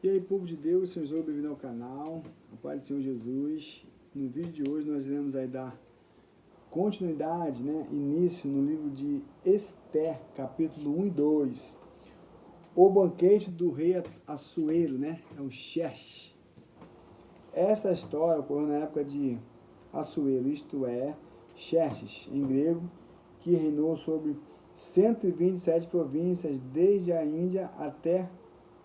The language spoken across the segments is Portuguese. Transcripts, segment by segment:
E aí, povo de Deus, sejam bem-vindos ao canal, a paz do Senhor Jesus. No vídeo de hoje nós iremos aí dar continuidade, início no livro de Ester, capítulo 1 e 2. O banquete do rei Assuero, é o Xerxes. Esta história ocorreu na época de Assuero, isto é, Xerxes, em grego, que reinou sobre 127 províncias, desde a Índia até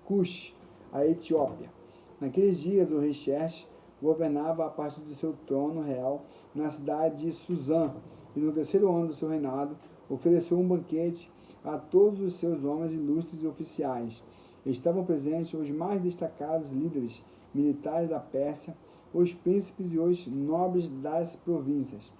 Cush, a Etiópia. Naqueles dias, o rei Xerxes governava a partir de seu trono real na cidade de Suzã, e no terceiro ano do seu reinado ofereceu um banquete a todos os seus homens ilustres e oficiais. Estavam presentes os mais destacados líderes militares da Pérsia, os príncipes e os nobres das províncias.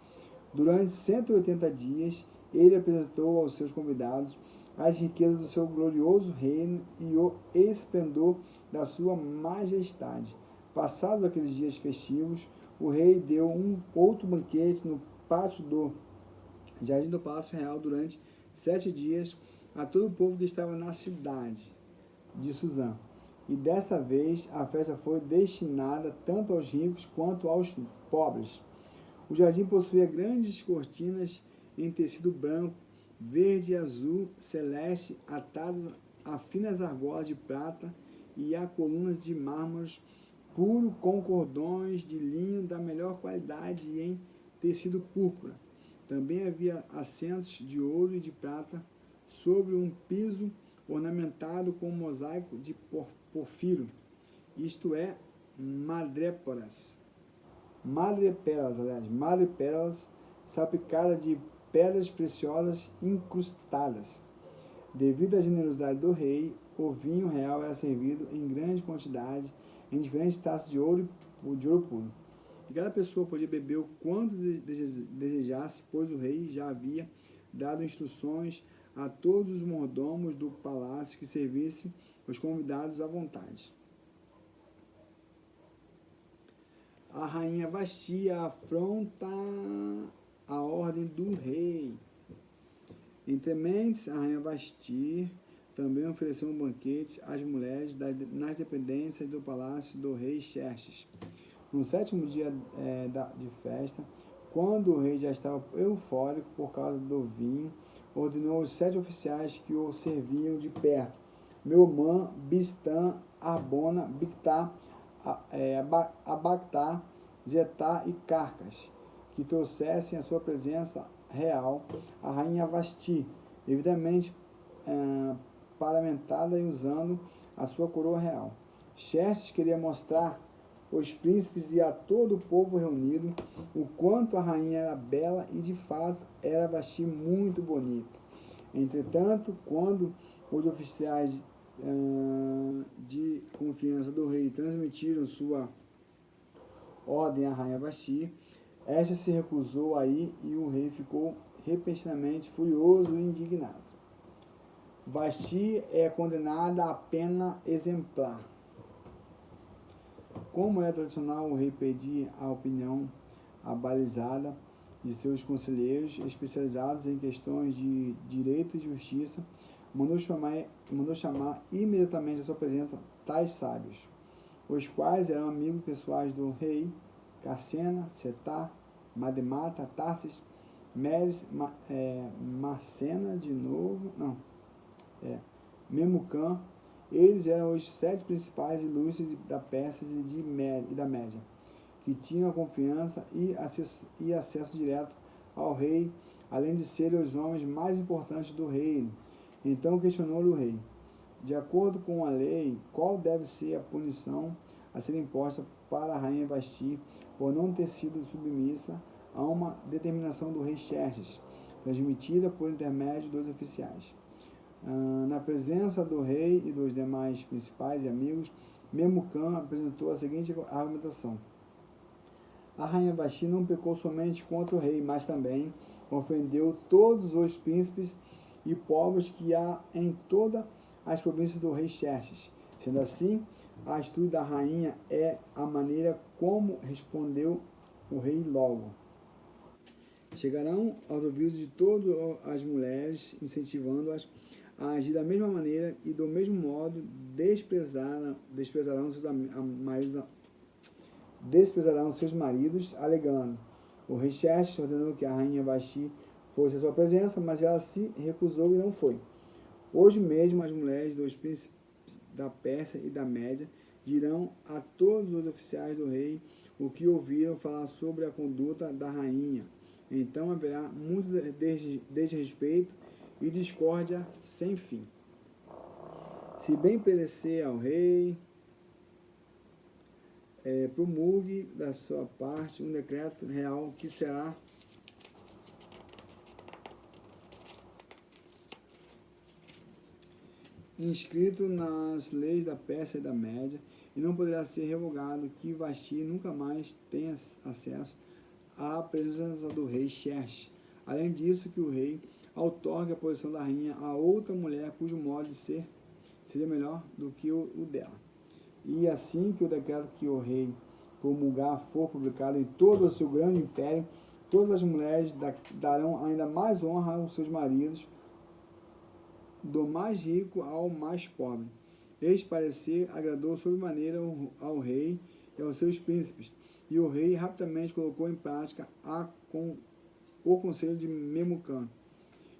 Durante 180 dias, ele apresentou aos seus convidados as riquezas do seu glorioso reino e o esplendor da sua majestade. Passados aqueles dias festivos, o rei deu um outro banquete no pátio do jardim do Palácio Real durante 7 dias a todo o povo que estava na cidade de Suzã. E desta vez a festa foi destinada tanto aos ricos quanto aos pobres. O jardim possuía grandes cortinas em tecido branco, verde, azul, celeste, atadas a finas argolas de prata e a colunas de mármore puro com cordões de linho da melhor qualidade e em tecido púrpura. Também havia assentos de ouro e de prata sobre um piso ornamentado com um mosaico de porfiro, isto é, madrépérolas, salpicadas de pedras preciosas incrustadas. Devido à generosidade do rei, o vinho real era servido em grande quantidade em diferentes taças de ouro puro. E cada pessoa podia beber o quanto desejasse, pois o rei já havia dado instruções a todos os mordomos do palácio que servissem os convidados à vontade. A rainha Vasti afronta a ordem do rei. Entre mentes, a rainha Vasti também ofereceu um banquete às mulheres nas dependências do palácio do rei Xerxes. No 7º dia de festa, quando o rei já estava eufórico por causa do vinho, ordenou aos 7 oficiais que o serviam de perto, Meumã, Bistã, Arbona, Bictá, Abactá, Zetá e Carcas, que trouxessem à sua presença real a rainha Vasti, devidamente paramentada e usando a sua coroa real. Xerxes queria mostrar aos príncipes e a todo o povo reunido o quanto a rainha era bela e de fato era Vasti muito bonita. Entretanto, quando os oficiais de confiança do rei transmitiram sua ordem à rainha Vasti, esta se recusou a ir e o rei ficou repentinamente furioso e indignado. Vasti é condenada à pena exemplar. Como é tradicional, o rei pedia a opinião abalizada de seus conselheiros especializados em questões de direito e justiça, mandou chamar imediatamente à sua presença tais sábios, os quais eram amigos pessoais do rei, Carcena, Setar, Mademata, Tarsis, Meres, Marcena Memucã. Eles eram os 7 principais ilustres da Pérsia e da Média, que tinham a confiança e acesso direto ao rei, além de serem os homens mais importantes do reino. Então questionou-lhe o rei: de acordo com a lei, qual deve ser a punição a ser imposta para a rainha Vasti por não ter sido submissa a uma determinação do rei Xerxes, transmitida por intermédio dos oficiais? Na presença do rei e dos demais principais e amigos, Memucã apresentou a seguinte argumentação: a rainha Vasti não pecou somente contra o rei, mas também ofendeu todos os príncipes e povos que há em todas as províncias do rei Xerxes. Sendo assim, a atitude da rainha é a maneira como respondeu o rei logo. Chegarão aos ouvidos de todas as mulheres, incentivando-as a agir da mesma maneira e do mesmo modo desprezarão seus maridos, alegando. O rei Xerxes ordenou que a rainha Vasti fosse à sua presença, mas ela se recusou e não foi. Hoje mesmo as mulheres dos príncipes da Pérsia e da Média dirão a todos os oficiais do rei o que ouviram falar sobre a conduta da rainha. Então haverá muito desrespeito e discórdia sem fim. Se bem parecer ao rei, promulgue da sua parte um decreto real que será inscrito nas leis da Pérsia e da Média, e não poderá ser revogado, que Vasti nunca mais tenha acesso à presença do rei Xerxes. Além disso, que o rei outorgue a posição da rainha a outra mulher cujo modo de ser seria melhor do que o dela. E assim que o decreto que o rei promulgar for publicado em todo o seu grande império, todas as mulheres darão ainda mais honra aos seus maridos, do mais rico ao mais pobre. Este parecer agradou sobremaneira ao rei e aos seus príncipes, e o rei rapidamente colocou em prática o conselho de Memucã.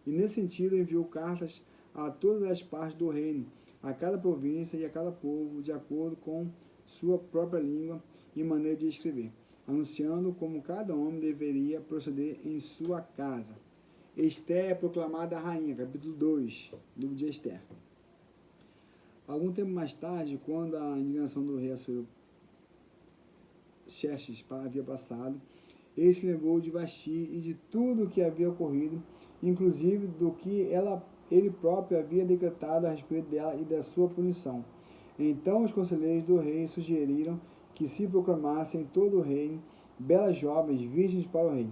E nesse sentido enviou cartas a todas as partes do reino, a cada província e a cada povo, de acordo com sua própria língua e maneira de escrever, anunciando como cada homem deveria proceder em sua casa. Esther é proclamada rainha, capítulo 2, livro de Esther. Algum tempo mais tarde, quando a indignação do rei assírio Xerxes havia passado, ele se lembrou de Vasti e de tudo o que havia ocorrido, inclusive do que ele próprio havia decretado a respeito dela e da sua punição. Então os conselheiros do rei sugeriram que se proclamassem em todo o reino belas jovens virgens para o rei,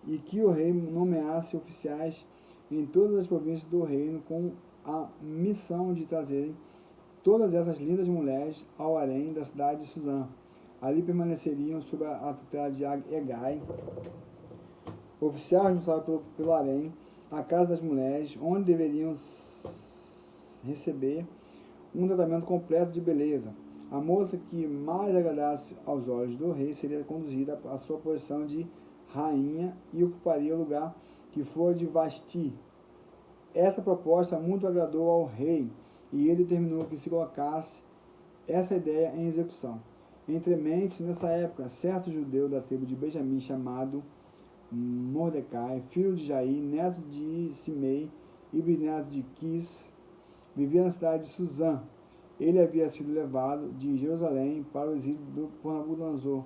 e que o rei nomeasse oficiais em todas as províncias do reino com a missão de trazerem todas essas lindas mulheres ao harém da cidade de Suzã. Ali permaneceriam sob a tutela de Hegai, oficial responsável pelo harém, a casa das mulheres, onde deveriam receber um tratamento completo de beleza. A moça que mais agradasse aos olhos do rei seria conduzida à sua posição de rainha e ocuparia o lugar que for de Vasti. Essa proposta muito agradou ao rei, e ele determinou que se colocasse essa ideia em execução. Entre mentes, nessa época, certo judeu da tribo de Benjamim, chamado Mordecai, filho de Jair, neto de Simei e bisneto de Quis, vivia na cidade de Suzã. Ele havia sido levado de Jerusalém para o exílio por Nabucodonosor,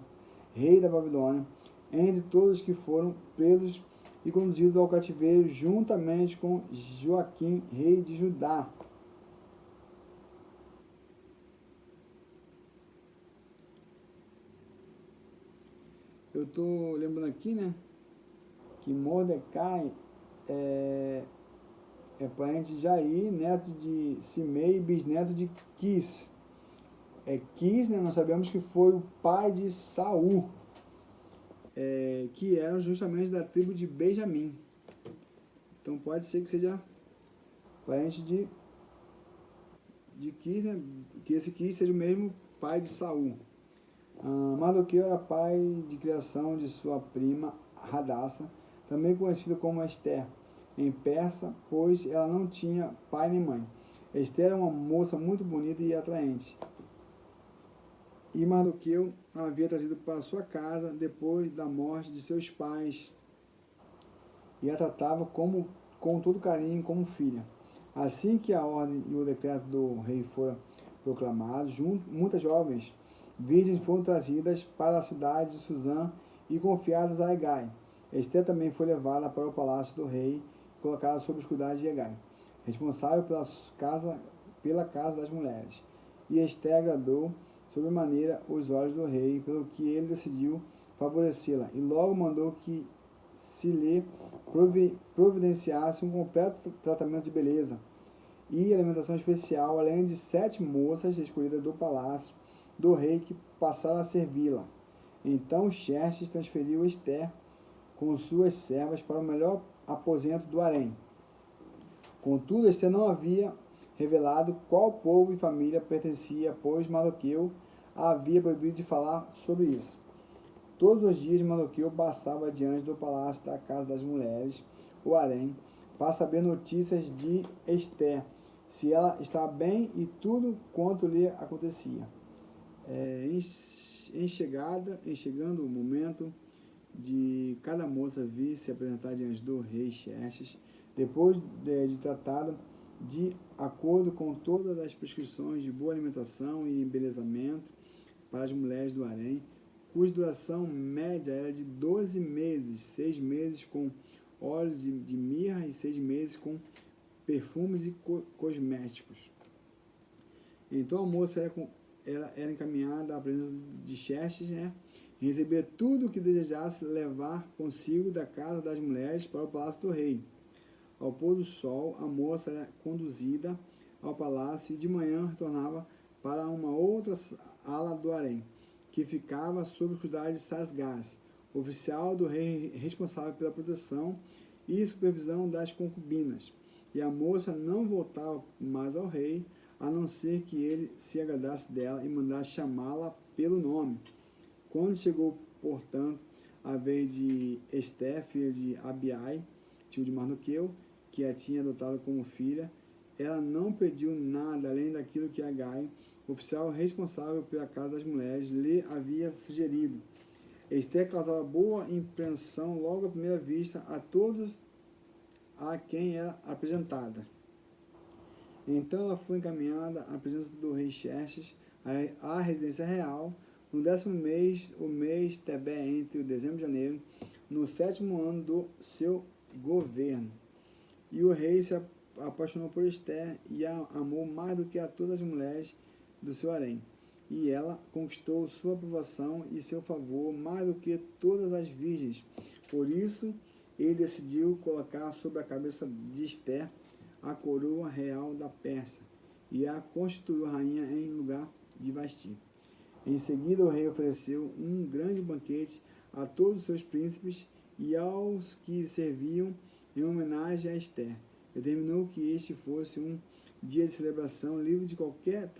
rei da Babilônia, entre todos que foram presos e conduzidos ao cativeiro, juntamente com Joaquim, rei de Judá. Eu estou lembrando aqui, né, que Mordecai é parente de Jair, neto de Simei e bisneto de Quis. Quis, né, nós sabemos que foi o pai de Saul, que eram justamente da tribo de Benjamim. Então pode ser que seja parente de Quis, né, que esse Quis seja o mesmo pai de Saul. Mardoqueu era pai de criação de sua prima Hadassa, também conhecida como Esther, em persa, pois ela não tinha pai nem mãe. Esther era uma moça muito bonita e atraente, e Mardoqueu a havia trazido para sua casa depois da morte de seus pais, e a tratava com todo carinho como filha. Assim que a ordem e o decreto do rei foram proclamados, muitas jovens virgens foram trazidas para a cidade de Suzã e confiadas a Hegai. Esther também foi levada para o palácio do rei e colocada sob os cuidados de Hegai, responsável pela casa das mulheres. E Esther agradou sobremaneira os olhos do rei, pelo que ele decidiu favorecê-la, e logo mandou que se lhe providenciasse um completo tratamento de beleza e alimentação especial, além de 7 moças escolhidas do palácio do rei que passaram a servi-la. Então Xerxes transferiu Esther com suas servas para o melhor aposento do harém. Contudo, Esther não havia revelado qual povo e família pertencia, pois Mardoqueu havia proibido de falar sobre isso. Todos os dias Mardoqueu passava diante do palácio da casa das mulheres, o harém, para saber notícias de Esther, se ela estava bem e tudo quanto lhe acontecia. Chegando o momento de cada moça vir se apresentar diante do rei Xerxes, depois de tratada de acordo com todas as prescrições de boa alimentação e embelezamento para as mulheres do harém, cuja duração média era de 12 meses, 6 meses com óleos de mirra e 6 meses com perfumes e cosméticos. Então a moça era encaminhada à presença de Xerxes, e receber tudo o que desejasse levar consigo da casa das mulheres para o palácio do rei. Ao pôr do sol, a moça era conduzida ao palácio e de manhã retornava para uma outra ala do harém, que ficava sob o cuidado de Sasgás, oficial do rei responsável pela proteção e supervisão das concubinas. E a moça não voltava mais ao rei, a não ser que ele se agradasse dela e mandasse chamá-la pelo nome. Quando chegou, portanto, a vez de Esther, filha de Abiai, tio de Mardoqueu, que a tinha adotado como filha, ela não pediu nada além daquilo que Agai, oficial responsável pela casa das mulheres, lhe havia sugerido. Esther causava boa impressão logo à primeira vista a todos a quem era apresentada. Então ela foi encaminhada à presença do rei Xerxes, à residência real, no 10º mês, o mês Tebé, entre o dezembro e janeiro, no 7º ano do seu governo. E o rei se apaixonou por Esther e a amou mais do que a todas as mulheres do seu harém. E ela conquistou sua aprovação e seu favor mais do que todas as virgens. Por isso, ele decidiu colocar sobre a cabeça de Esther a coroa real da Pérsia e a constituiu rainha em lugar de Vasti. Em seguida, o rei ofereceu um grande banquete a todos os seus príncipes e aos que serviam em homenagem a Esther. Determinou que este fosse um dia de celebração livre de qualquer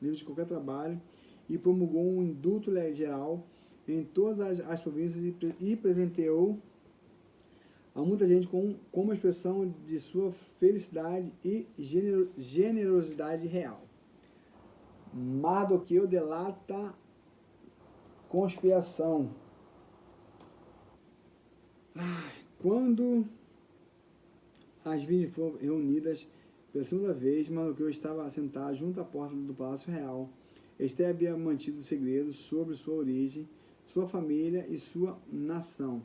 livre de qualquer trabalho, e promulgou um indulto geral em todas as províncias e presenteou a muita gente com uma expressão de sua felicidade e generosidade real. Mardoqueu delata conspiração. Quando as virgens foram reunidas pela segunda vez, Mardoqueu estava sentado junto à porta do palácio real. Esther havia mantido segredo sobre sua origem, sua família e sua nação,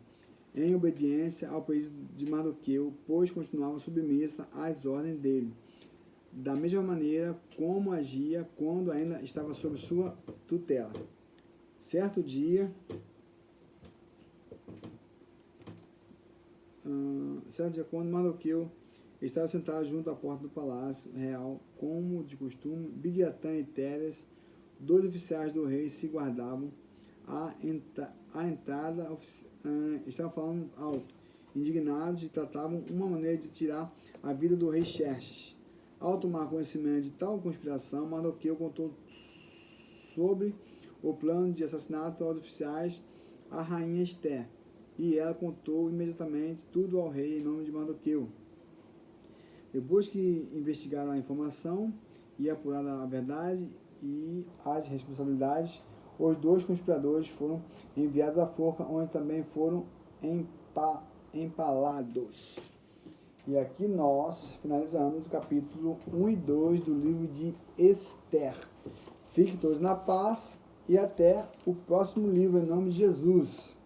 em obediência ao pedido de Mardoqueu, pois continuava submissa às ordens dele, da mesma maneira como agia quando ainda estava sob sua tutela. Certo dia, quando Mardoqueu estava sentado junto à porta do palácio real, como de costume, Bigatã e Teres, 2 oficiais do rei, se guardavam à entrada. Estavam falando alto, indignados, e tratavam uma maneira de tirar a vida do rei Xerxes. Ao tomar conhecimento de tal conspiração, Mardoqueu contou sobre o plano de assassinato aos oficiais à rainha Esther, e ela contou imediatamente tudo ao rei em nome de Mardoqueu. Depois que investigaram a informação e apuraram a verdade e as responsabilidades, os 2 conspiradores foram enviados à forca, onde também foram empalados. E aqui nós finalizamos o capítulo 1 e 2 do livro de Esther. Fiquem todos na paz e até o próximo livro, em nome de Jesus.